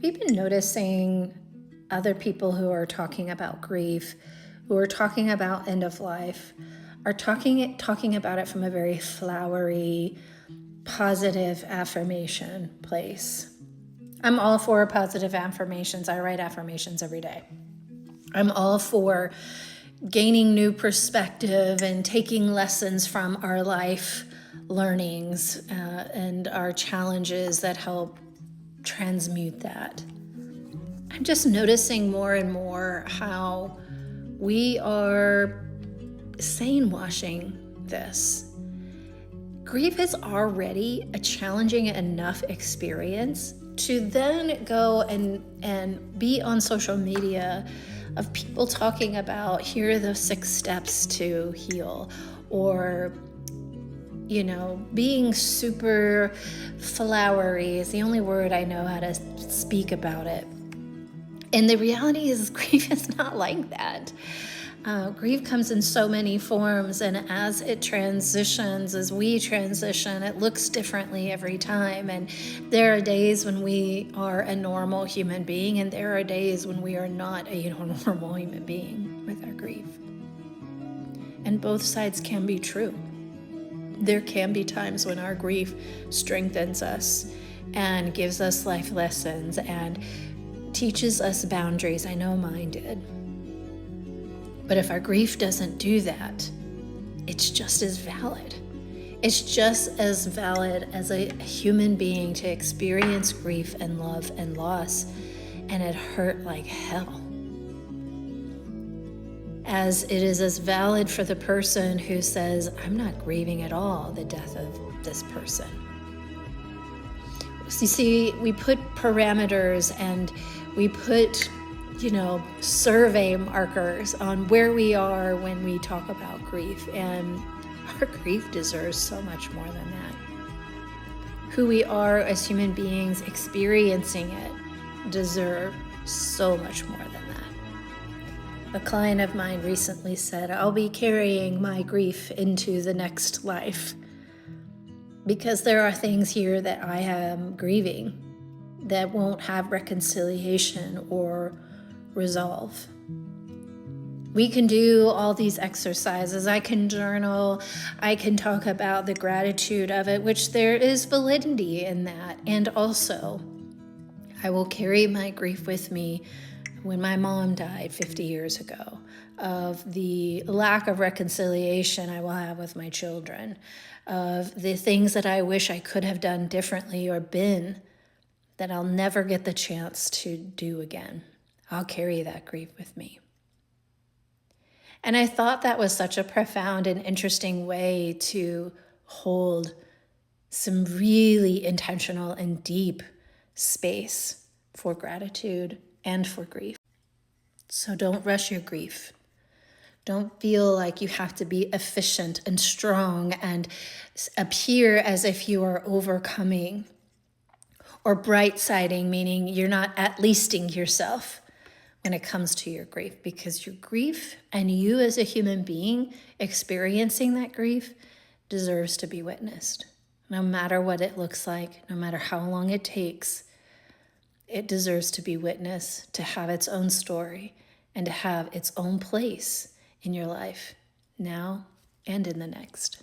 Have you been noticing other people who are talking about grief, who are talking about end of life, are talking about it from a very flowery, positive affirmation place? I'm all for positive affirmations. I write affirmations every day. I'm all for gaining new perspective and taking lessons from our life learnings and our challenges that help transmute that. I'm just noticing more and more how we are sane washing this. Grief is already a challenging enough experience to then go and be on social media of people talking about here are the 6 steps to heal, or being super flowery is the only word I know how to speak about it. And the reality is grief is not like that. Grief comes in so many forms, and as it transitions, as we transition, it looks differently every time. And there are days when we are a normal human being, and there are days when we are not a normal human being with our grief. And both sides can be true. There can be times when our grief strengthens us and gives us life lessons and teaches us boundaries. I know mine did. But if our grief doesn't do that, it's just as valid. It's just as valid as a human being to experience grief and love and loss, and it hurt like hell. As it is as valid for the person who says, I'm not grieving at all the death of this person. So you see, we put parameters and we put survey markers on where we are when we talk about grief, and our grief deserves so much more than that. Who we are as human beings experiencing it deserve so much more than that. A client of mine recently said, I'll be carrying my grief into the next life because there are things here that I am grieving that won't have reconciliation or resolve. We can do all these exercises. I can journal. I can talk about the gratitude of it, which there is validity in that. And also, I will carry my grief with me when my mom died 50 years ago, of the lack of reconciliation I will have with my children, of the things that I wish I could have done differently or been that I'll never get the chance to do again. I'll carry that grief with me. And I thought that was such a profound and interesting way to hold some really intentional and deep space for gratitude and for grief. So don't rush your grief. Don't feel like you have to be efficient and strong and appear as if you are overcoming, or bright-siding, meaning you're not at leasting yourself when it comes to your grief, because your grief and you as a human being experiencing that grief deserves to be witnessed. No matter what it looks like, no matter how long it takes, it deserves to be witnessed, to have its own story, and to have its own place in your life, now and in the next.